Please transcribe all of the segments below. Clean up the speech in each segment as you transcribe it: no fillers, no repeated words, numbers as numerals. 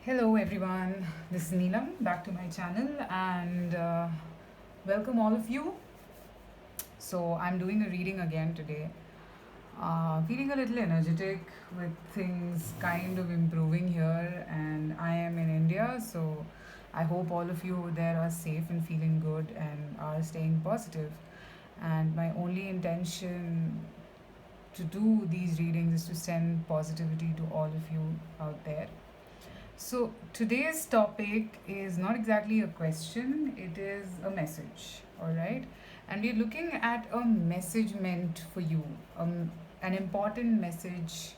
Hello everyone, this is Neelam back to my channel and welcome all of you. So, I'm doing a reading again today. Feeling a little energetic with things kind of improving here, and I am in India, so I hope all of you there are safe and feeling good and are staying positive. And my only intention to do these readings is to send positivity to all of you out there. So, today's topic is not exactly a question, it is a message, all right? And we're looking at a message meant for you, an important message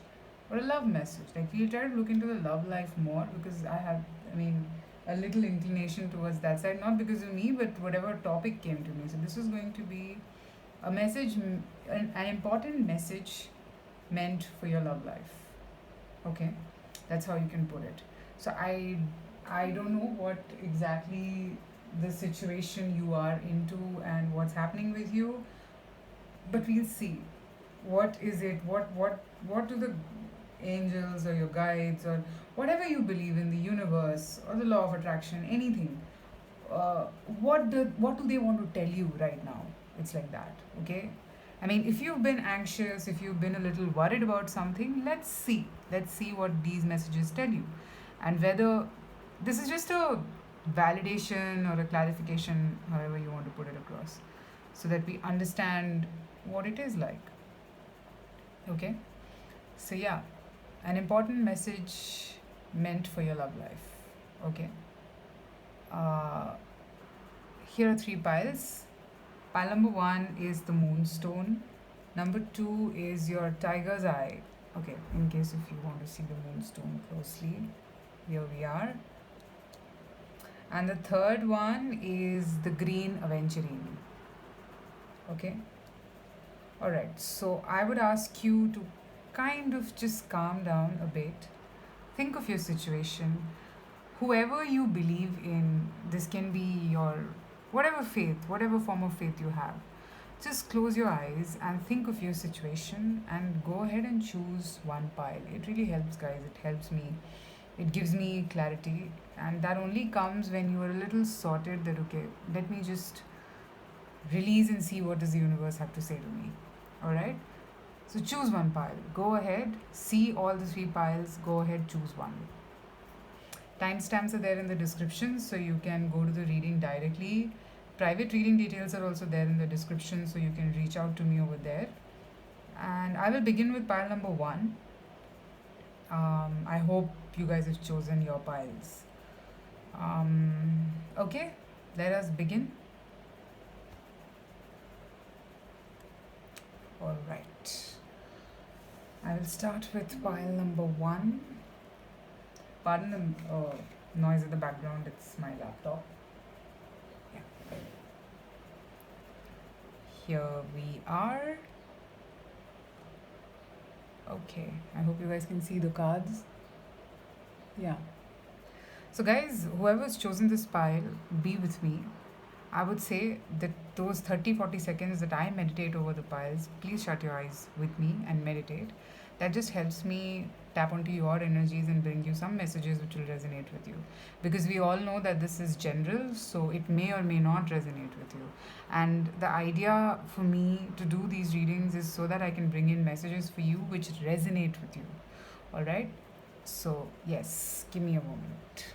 or a love message. Like, we'll try to look into the love life more because I mean, a little inclination towards that side, not because of me, but whatever topic came to me. So, this is going to be a message, an important message meant for your love life. Okay, that's how you can put it. So I don't know what exactly the situation you are into and what's happening with you, but we'll see. What is it? What do the angels or your guides or whatever you believe in, the universe or the law of attraction, anything, uh, what do they want to tell you right now? It's like that. Okay, I mean, if you've been anxious, if you've been a little worried about something, let's see what these messages tell you, and whether this is just a validation or a clarification, however you want to put it across, so that we understand what it is like. Okay, so yeah, an important message meant for your love life. Okay, uh, here are three piles. Pile number one is the moonstone. Number two is your tiger's eye. Okay, in case if you want to see the moonstone closely, here we are. And the third one is the green aventurine. Okay, alright, so I would ask you to kind of just calm down a bit. Think of your situation. Whoever you believe in, this can be your whatever faith, whatever form of faith you have. Just close your eyes and think of your situation and go ahead and choose one pile. It really helps, guys. It helps me. It gives me clarity, and that only comes when you are a little sorted that okay, let me just release and see what does the universe have to say to me. All right? So choose one pile. Go ahead, see all the three piles, go ahead, choose one. Timestamps are there in the description, so you can go to the reading directly. Private reading details are also there in the description, so you can reach out to me over there. And I will begin with pile number one. I hope you guys have chosen your piles. Okay, let us begin. All right. I will start with pile number one. Pardon the noise in the background, it's my laptop. Yeah. Here we are. Okay, I hope you guys can see the cards. Yeah. So, guys, whoever's chosen this pile, be with me. I would say that those 30-40 seconds that I meditate over the piles, please shut your eyes with me and meditate. That just helps me tap onto your energies and bring you some messages which will resonate with you. Because we all know that this is general, so it may or may not resonate with you. And the idea for me to do these readings is so that I can bring in messages for you which resonate with you. Alright? So, yes, give me a moment.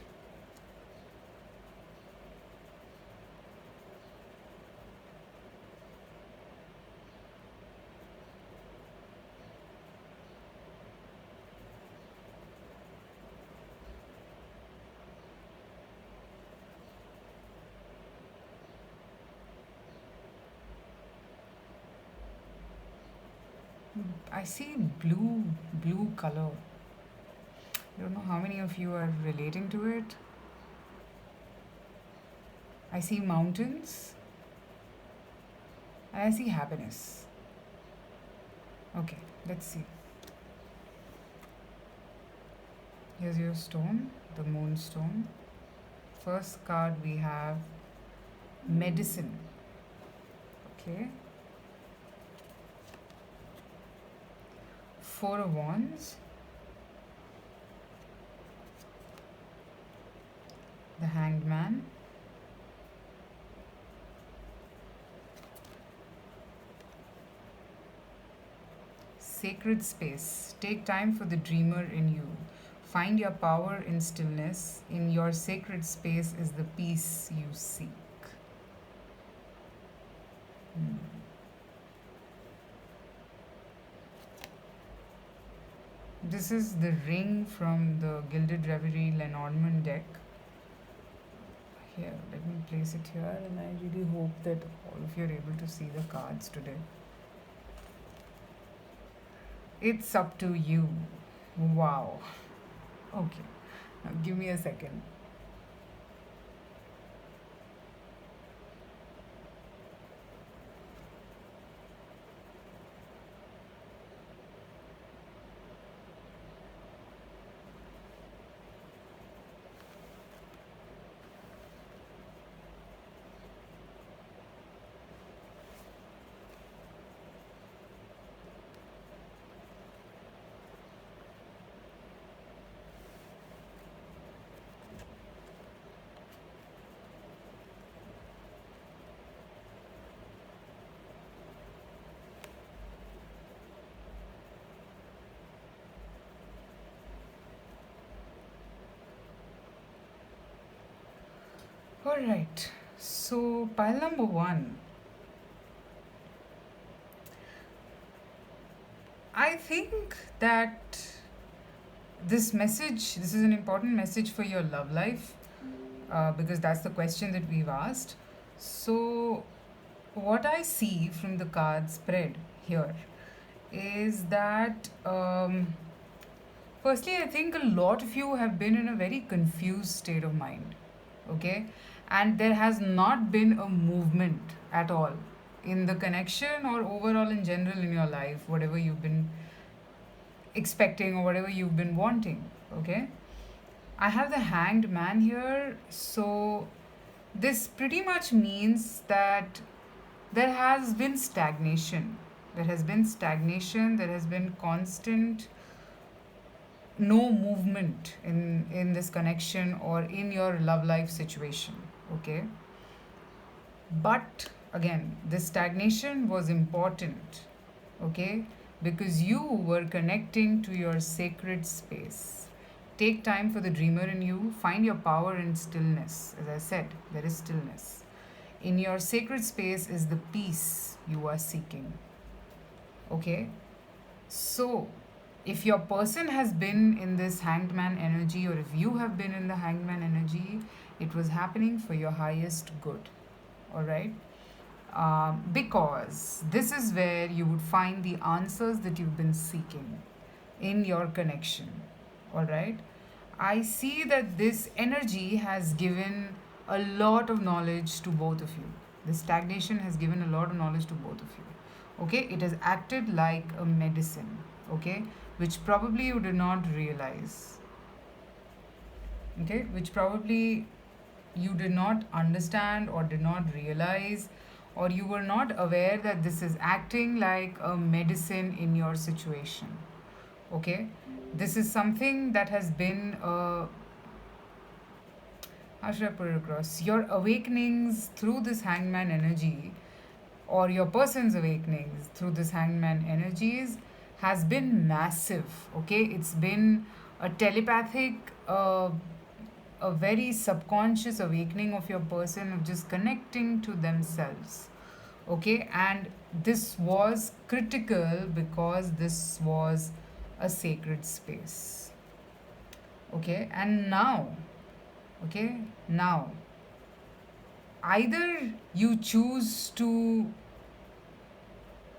I see blue color. I don't know how many of you are relating to it. I see mountains and I see happiness. Okay, let's see. Here's your stone, the moonstone. First card we have medicine. Okay. Four of Wands. Hanged Man. Sacred space. Take time for the dreamer in you. Find your power in stillness. In your sacred space is the peace you seek. Hmm. This is the ring from the Gilded Reverie Lenormand deck. Here, let me place it here, and I really hope that all of you are able to see the cards today. It's up to you. Wow. Okay. Now give me a second. All right. So, pile number one. I think that this is an important message for your love life, because that's the question that we've asked. So, what I see from the card spread here is that, firstly, I think a lot of you have been in a very confused state of mind, okay? And there has not been a movement at all in the connection or overall in general in your life, whatever you've been expecting or whatever you've been wanting, okay? I have the Hanged Man here, so this pretty much means that there has been stagnation. There has been stagnation, there has been constant no movement in this connection or in your love life situation, okay? But again, this stagnation was important, okay? Because you were connecting to your sacred space. Take time for the dreamer in you. Find your power in stillness. As I said, there is stillness. In your sacred space is the peace you are seeking. Okay? So, if your person has been in this hanged man energy, or if you have been in the hanged man energy, it was happening for your highest good. All right? Because this is where you would find the answers that you've been seeking in your connection. All right? I see that this energy has given a lot of knowledge to both of you. The stagnation has given a lot of knowledge to both of you. Okay? It has acted like a medicine. Okay? Which probably you did not realize. Okay? Which probably you did not understand or did not realize, or you were not aware that this is acting like a medicine in your situation. Okay? This is something that has been, how should I put it across? Your awakenings through this hangman energy, or your person's awakenings through this hangman energies, has been massive. Okay? It's been a telepathic, a very subconscious awakening of your person, of just connecting to themselves. Okay? And this was critical because this was a sacred space. Okay? And now, okay, now, either you choose to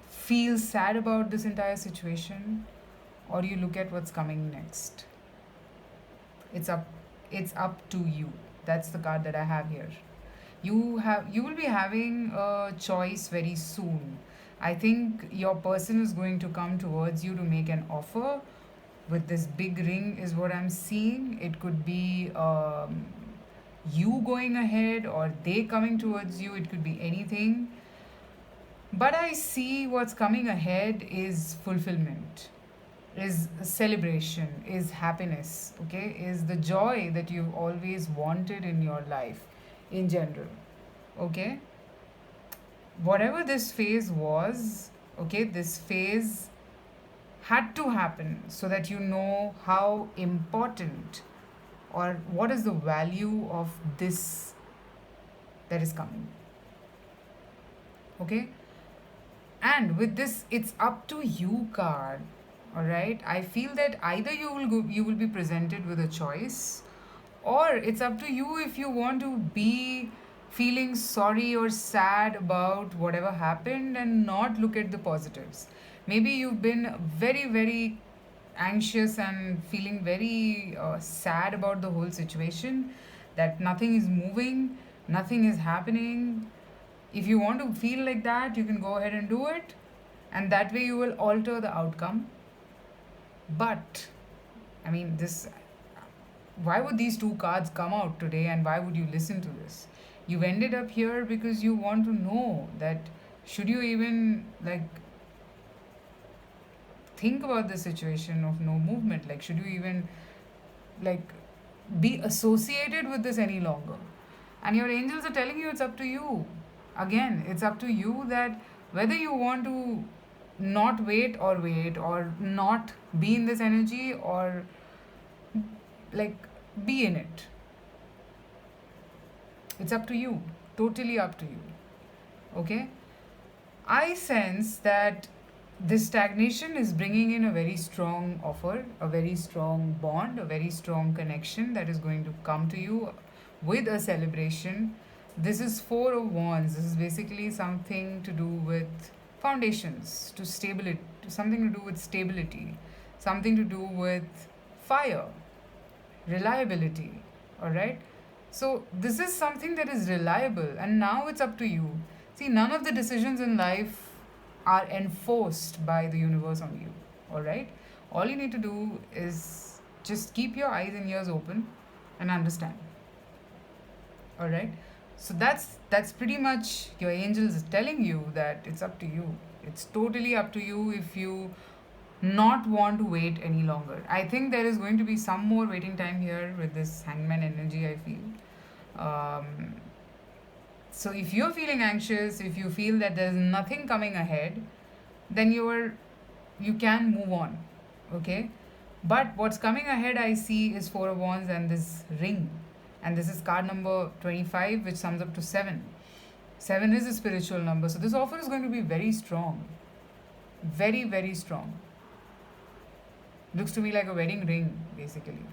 feel sad about this entire situation, or you look at what's coming next. It's up to you. That's the card that I have here. You will be having a choice very soon. I think your person is going to come towards you to make an offer with this big ring, is what I'm seeing. It could be, you going ahead or they coming towards you. It could be anything. But I see what's coming ahead is fulfillment. is celebration, is happiness, okay, is the joy that you've always wanted in your life in general, okay. Whatever this phase was, okay, this phase had to happen so that you know how important or what is the value of this that is coming, okay. And with this it's up to you card, all right. I feel that either you will be presented with a choice, or it's up to you if you want to be feeling sorry or sad about whatever happened and not look at the positives. Maybe you've been very, very anxious and feeling very sad about the whole situation, that nothing is moving, nothing is happening. If you want to feel like that, you can go ahead and do it, and that way you will alter the outcome. But I mean, this, why would these two cards come out today, and why would you listen to this? You've ended up here because you want to know that should you even like think about the situation of no movement, like should you even like be associated with this any longer. And your angels are telling you it's up to you. Again, it's up to you that whether you want to not wait or not be in this energy, or like be in it. It's up to you. Totally up to you. Okay? I sense that this stagnation is bringing in a very strong offer, a very strong bond, a very strong connection that is going to come to you with a celebration. This is Four of Wands. This is basically something to do with foundations, to stability, something to do with stability, something to do with fire, reliability. All right. So this is something that is reliable, and now it's up to you. See, none of the decisions in life are enforced by the universe on you. All right. All you need to do is just keep your eyes and ears open and understand. All right. So that's pretty much your angels telling you that it's up to you. It's totally up to you if you not want to wait any longer. I think there is going to be some more waiting time here with this hangman energy, I feel. Um, so if you're feeling anxious, if you feel that there's nothing coming ahead, then you can move on. Okay? But what's coming ahead I see is Four of Wands and this ring. And this is card number 25, which sums up to 7. 7 is a spiritual number. So this offer is going to be very strong. Very, very strong. Looks to me like a wedding ring, basically.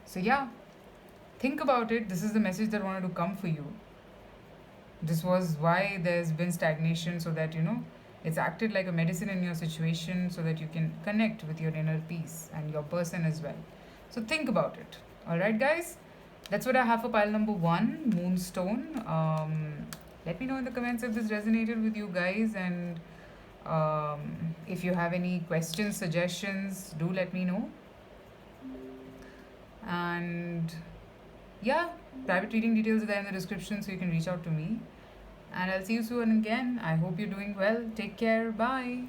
So, yeah, think about it. This is the message that wanted to come for you. This was why there's been stagnation, so that it's acted like a medicine in your situation, so that you can connect with your inner peace and your person as well. So, think about it. All right, guys? That's what I have for pile number 1, Moonstone. Let me know in the comments if this resonated with you guys, and if you have any questions, suggestions, do let me know. And yeah, private reading details are there in the description, so you can reach out to me. And I'll see you soon again. I hope you're doing well. Take care. Bye.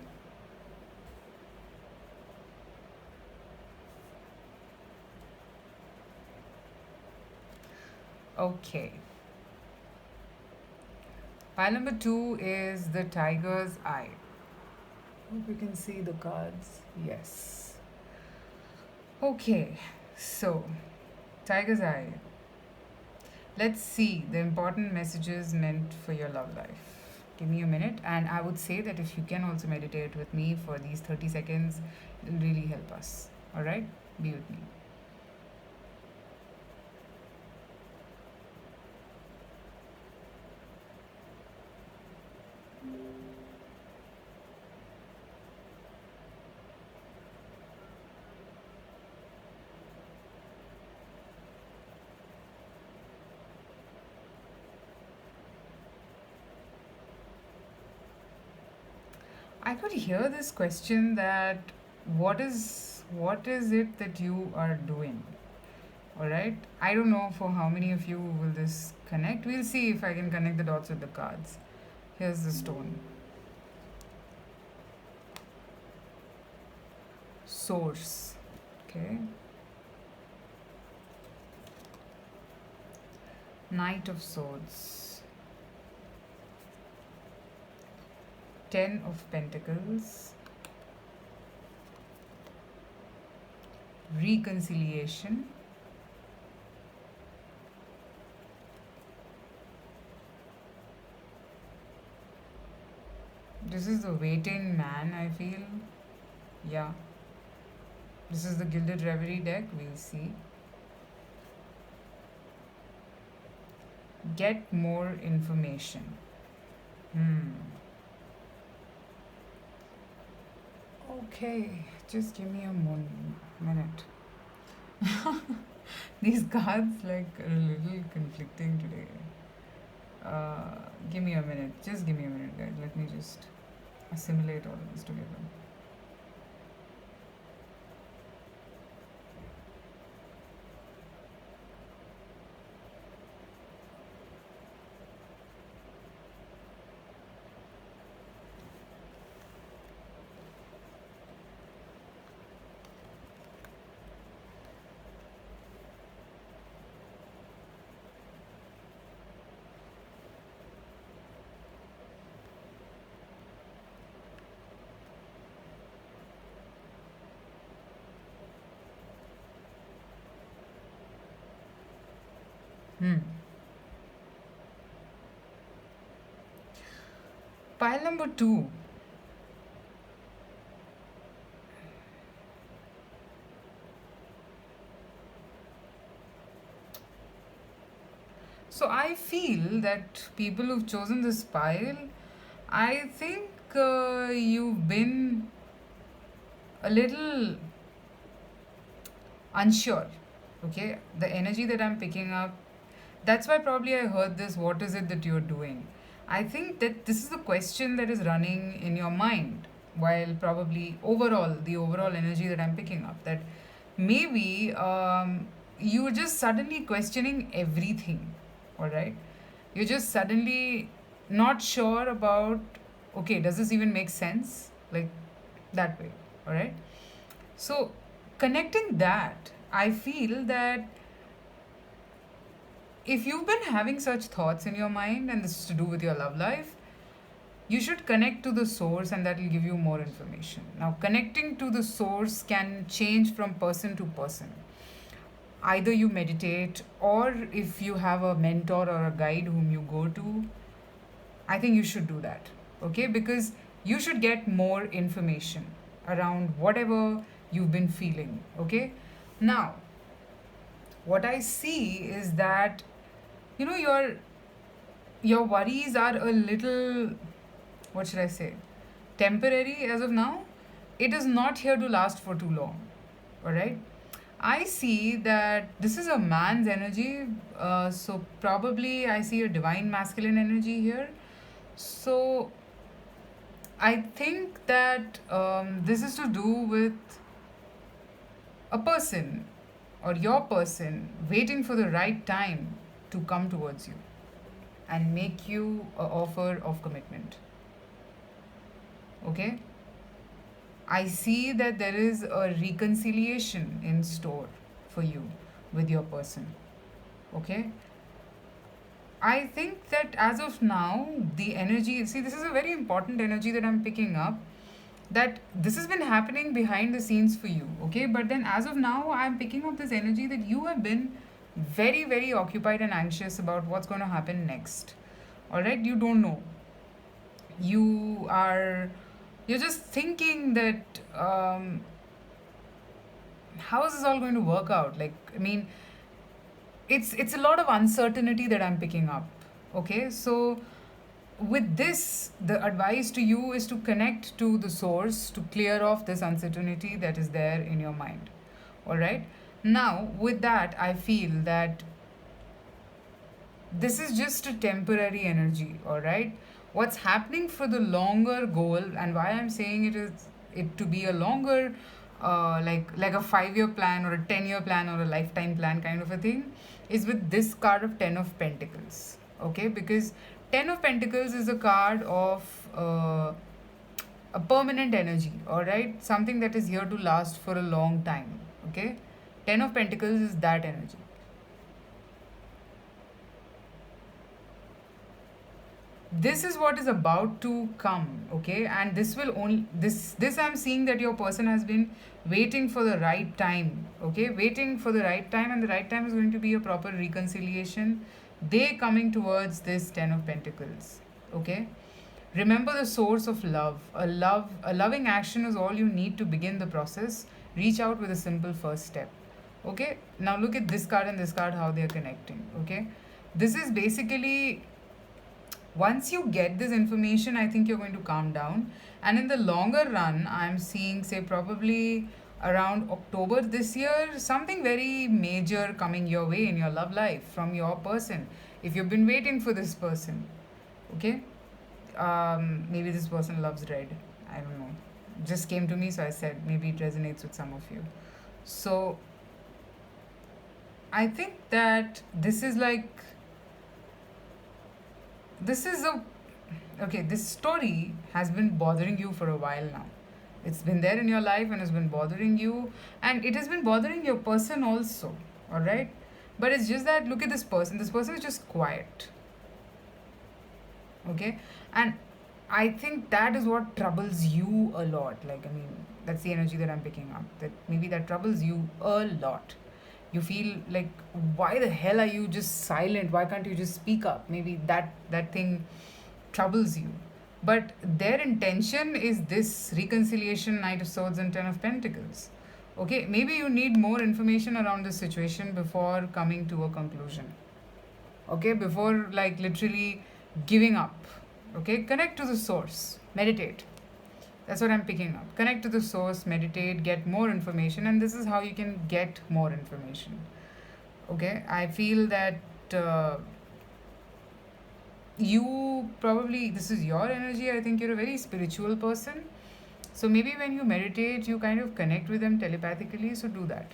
Okay. Pile number 2 is the Tiger's Eye. Hope you can see the cards. Yes. Okay. So, Tiger's Eye. Let's see the important messages meant for your love life. Give me a minute, and I would say that if you can also meditate with me for these 30 seconds, it'll really help us. All right? Be with me. I could hear this question that what is it that you are doing? All right. I don't know for how many of you will this connect. We'll see if I can connect the dots with the cards. Here's the stone. source. Okay. Knight of Swords. Ten of Pentacles. Reconciliation. This is the waiting man, I feel. Yeah. This is the Gilded Reverie deck. We'll see. Get more information. Okay, just give me a minute. These cards like are a little conflicting today. Give me a minute. Just give me a minute, guys. Let me just assimilate all of this together. Hmm. Pile number 2. So I feel that people who've chosen this pile, I think you've been a little unsure. Okay, the energy that I'm picking up, that's why probably I heard this, what is it that you're doing? I think that this is the question that is running in your mind, while probably the overall energy that I'm picking up, that maybe you're just suddenly questioning everything. All right, you're just suddenly not sure about, okay, does this even make sense, like that way. All right, so connecting that, I feel that if you've been having such thoughts in your mind and this is to do with your love life, you should connect to the source and that will give you more information. Now, connecting to the source can change from person to person. Either you meditate, or if you have a mentor or a guide whom you go to, I think you should do that. Okay, because you should get more information around whatever you've been feeling. Okay, now what I see is that, you know, your worries are a little, what should I say, temporary as of now. It is not here to last for too long. All right, I see that this is a man's energy, so probably I see a divine masculine energy here. So I think that this is to do with a person or your person waiting for the right time to come towards you and make you an offer of commitment. Okay? I see that there is a reconciliation in store for you with your person. Okay? I think that as of now, the energy, see, this is a very important energy that I'm picking up, that this has been happening behind the scenes for you. Okay? But then as of now, I'm picking up this energy that you have been very, very occupied and anxious about what's going to happen next. All right? You don't know. You are, you're just thinking that, how is this all going to work out? Like, I mean, it's a lot of uncertainty that I'm picking up. Okay, so with this, the advice to you is to connect to the source to clear off this uncertainty that is there in your mind. All right, now with that, I feel that this is just a temporary energy. All right, what's happening for the longer goal, and why I'm saying it is it to be a longer, like a 5 year plan or a 10 year plan or a lifetime plan kind of a thing, is with this card of Ten of Pentacles. Okay, because Ten of Pentacles is a card of a permanent energy, all right? Something that is here to last for a long time, okay? Ten of Pentacles is that energy. This is what is about to come, okay? And this will only this I'm seeing that your person has been waiting for the right time, okay? Waiting for the right time, and the right time is going to be a proper reconciliation. They coming towards this Ten of Pentacles, okay? Remember the source of love. A loving action is all you need to begin the process. Reach out with a simple first step. Okay? Now look at this card and this card, how they are connecting. Okay? This is basically, once you get this information, I think you're going to calm down. And in the longer run, I'm seeing, say, probably around October this year, something very major coming your way in your love life from your person. If you've been waiting for this person, okay? Maybe this person loves red. I don't know. Just came to me, so I said maybe it resonates with some of you. So I think that this is like, this is a, okay, this story has been bothering you for a while now. It's been there in your life and has been bothering you, and it has been bothering your person also, all right? But it's just that, look at this person. This person is just quiet, okay? And I think that is what troubles you a lot. Like, I mean, that's the energy that I'm picking up, that maybe that troubles you a lot. You feel like, why the hell are you just silent? Why can't you just speak up? Maybe that thing troubles you. But their intention is this reconciliation, Knight of Swords and Ten of Pentacles. Okay, maybe you need more information around this situation before coming to a conclusion. Okay, before like literally giving up. Okay, connect to the source, meditate. That's what I'm picking up. Connect to the source, meditate, get more information, and this is how you can get more information. Okay, I feel that you probably, this is your energy. I think you're a very spiritual person. So maybe when you meditate, you kind of connect with them telepathically. So do that.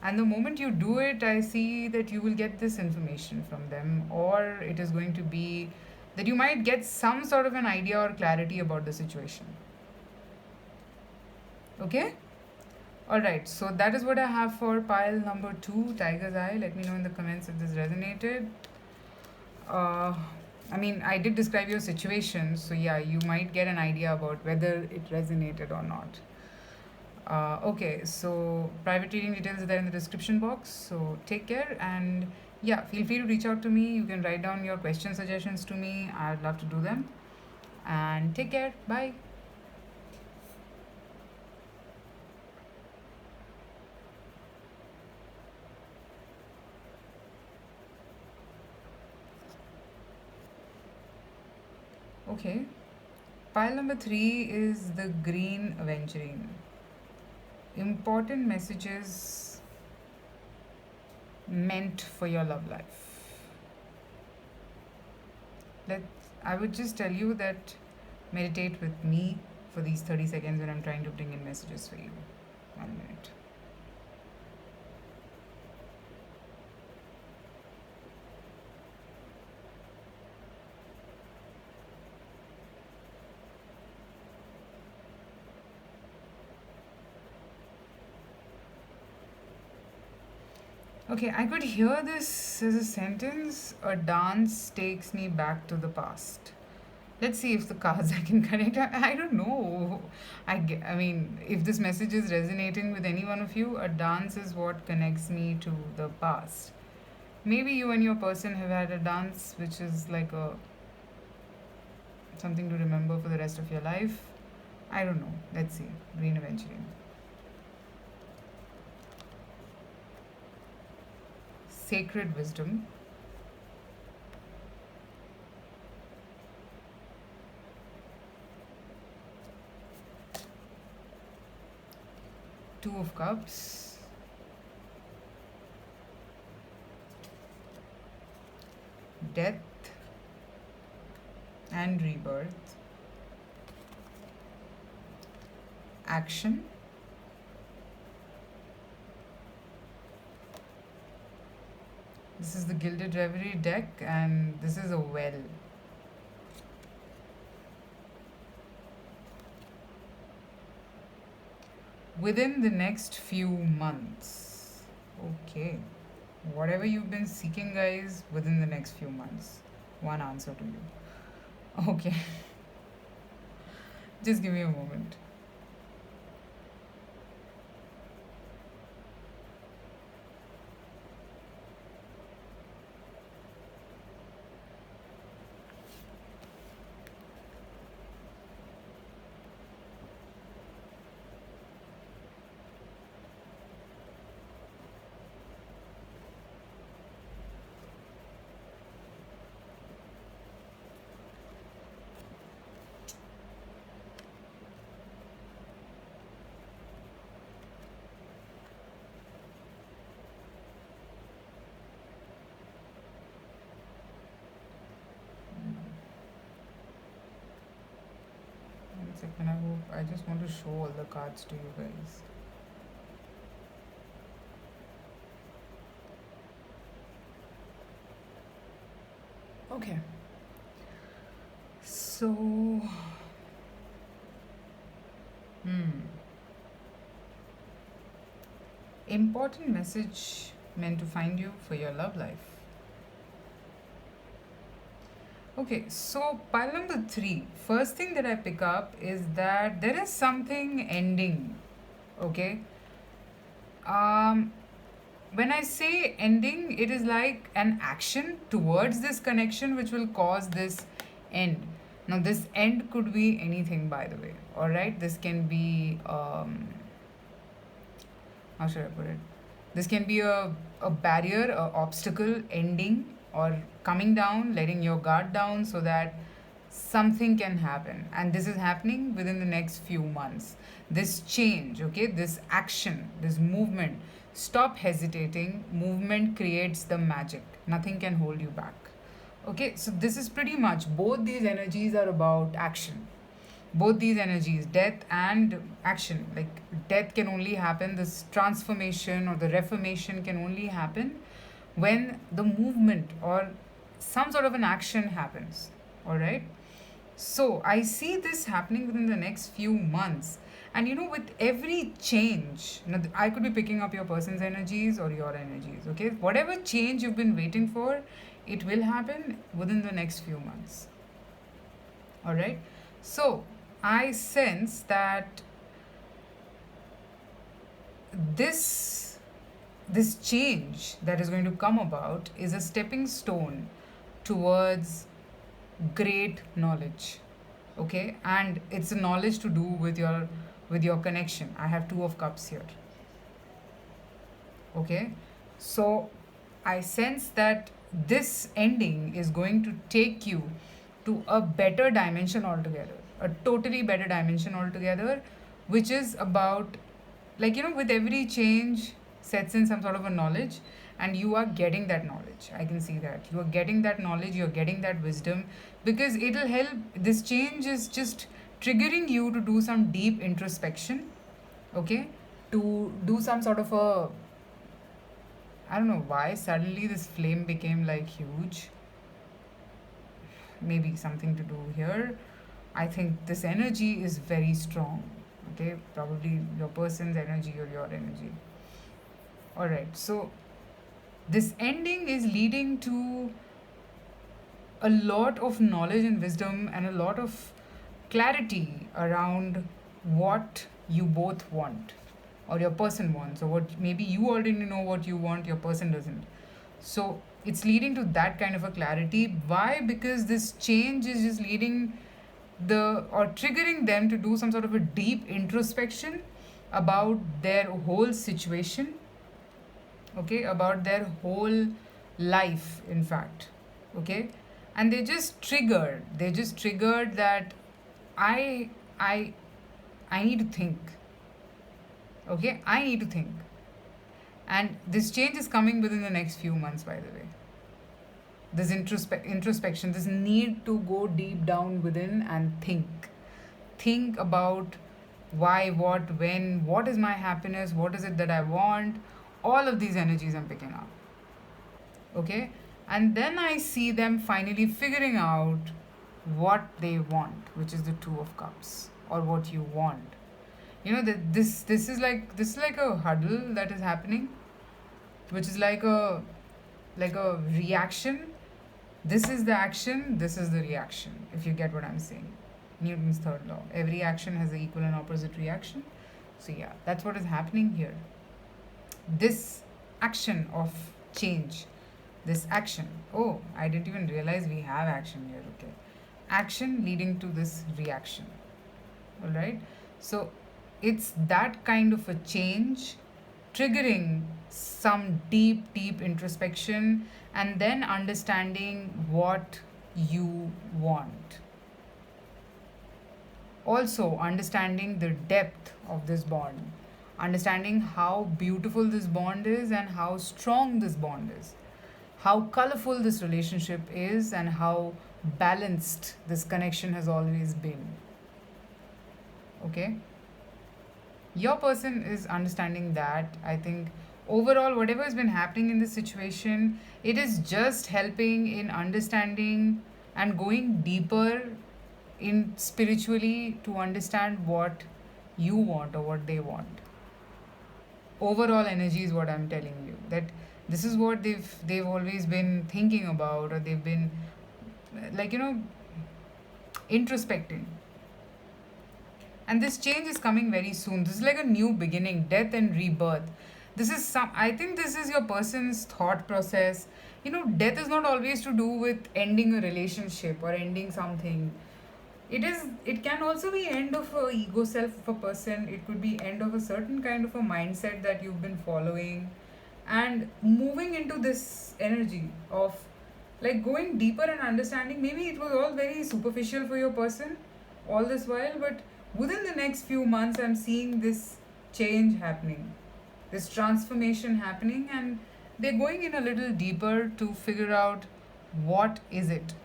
And the moment you do it, I see that you will get this information from them, or it is going to be that you might get some sort of an idea or clarity about the situation. Okay? Alright, so that is what I have for pile number 2, Tiger's Eye. Let me know in the comments if this resonated. I mean, I did describe your situation, so yeah, you might get an idea about whether it resonated or not. Okay, so private reading details are there in the description box. So take care, and yeah, feel free to reach out to me. You can write down your question suggestions to me. I'd love to do them. And take care. Bye. Okay. Pile number 3 is the Green Aventurine. Important messages meant for your love life. I would just tell you that meditate with me for these 30 seconds when I'm trying to bring in messages for you. 1 minute. Okay, I could hear this as a sentence. A dance takes me back to the past. Let's see if the cards I can connect. I don't know. I mean, if this message is resonating with any one of you, a dance is what connects me to the past. Maybe you and your person have had a dance which is like a something to remember for the rest of your life. I don't know. Let's see. Green Aventurine. Sacred wisdom. Two of Cups. Death and rebirth. Action. This is the Gilded Reverie deck, and this is a well. within the next few months. Okay. Whatever you've been seeking, guys, within the next few months. One answer to you. Okay. Just give me a moment. One second. I just want to show all the cards to you guys. Okay. So, hmm. Important message meant to find you for your love life. Okay, so pile number three. First thing that I pick up is that there is something ending. Okay. Um, when I say ending, it is like an action towards this connection which will cause this end. Now, this end could be anything, by the way. All right, this can be how should I put it? This can be a barrier, a obstacle ending or coming down, letting your guard down so that something can happen. And this is happening within the next few months. This change, okay, this action, this movement. Stop hesitating. Movement creates the magic. Nothing can hold you back. Okay, so this is pretty much both these energies are about action. Both these energies, death and action, like death can only happen, this transformation or the reformation can only happen when the movement or some sort of an action happens. All right, so I see this happening within the next few months. And with every change, I could be picking up your person's energies or your energies. Okay, whatever change you've been waiting for, it will happen within the next few months. All right, so I sense that this this change that is going to come about is a stepping stone towards great knowledge. Okay, and it's a knowledge to do with your connection. I have two of cups here. Okay, so I sense that this ending is going to take you to a better dimension altogether, a totally better dimension altogether, which is about, like, with every change sets in some sort of a knowledge, and you are getting that knowledge. I can see that you are getting that knowledge, you're getting that wisdom, because it'll help. This change is just triggering you to do some deep introspection. Okay, to do some sort of a, I don't know why suddenly this flame became like huge. Maybe something to do here. I think this energy is very strong. Okay, probably your person's energy or your energy. All right, so this ending is leading to a lot of knowledge and wisdom and a lot of clarity around what you both want or your person wants, or what maybe you already know what you want, your person doesn't. So it's leading to that kind of a clarity. Why? Because this change is just leading the or triggering them to do some sort of a deep introspection about their whole situation. Okay, about their whole life, in fact. Okay, and they just triggered that i i I need to think. Okay, I need to think. And this change is coming within the next few months, by the way. This introspection, this need to go deep down within and think about why, what, when, what is my happiness, what is it that I want. All of these energies I'm picking up. Okay, and then I see them finally figuring out what they want, which is the two of cups, or what you want. You know that this is like a huddle that is happening, which is like a reaction. This is the action, this is the reaction, if you get what I'm saying. Newton's third law. Every action has an equal and opposite reaction. So, yeah, that's what is happening here. This action of change, this action. Oh, I didn't even realize we have action here. Okay. Action leading to this reaction. All right. So, it's that kind of a change triggering some deep, deep introspection and then understanding what you want. Also, understanding the depth of this bond, understanding how beautiful this bond is and how strong this bond is, how colorful this relationship is, and how balanced this connection has always been. Okay? Your person is understanding that. I think overall, whatever has been happening in this situation, it is just helping in understanding and going deeper in spiritually to understand what you want or what they want. Overall energy is what I'm telling you, that this is what they've always been thinking about, or they've been like introspecting. And this change is coming very soon. This is like a new beginning, death and rebirth. This is some, I think this is your person's thought process. Death is not always to do with ending a relationship or ending something. It can also be end of a ego self of a person. It could be end of a certain kind of a mindset that you've been following, and moving into this energy of like going deeper and understanding. Maybe it was all very superficial for your person all this while, but within the next few months I'm seeing this change happening, this transformation happening, and they're going in a little deeper to figure out what is it.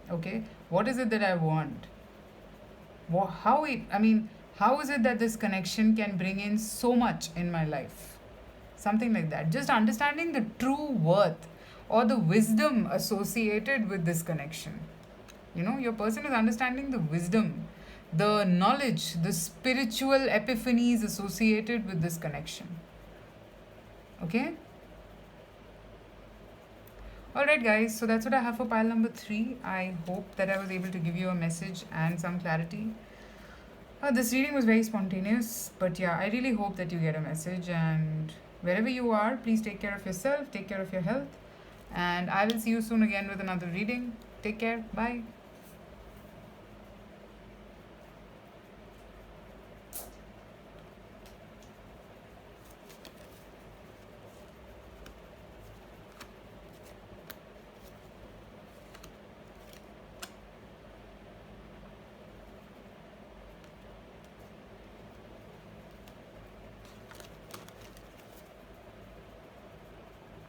Okay, what is it that I want? How is it that this connection can bring in so much in my life? Something like that. Just understanding the true worth or the wisdom associated with this connection. Your person is understanding the wisdom, the knowledge, the spiritual epiphanies associated with this connection. Okay? Alright, guys, so that's what I have for pile number 3. I hope that I was able to give you a message and some clarity. This reading was very spontaneous, but yeah, I really hope that you get a message. And wherever you are, please take care of yourself, take care of your health, and I will see you soon again with another reading. Take care. Bye.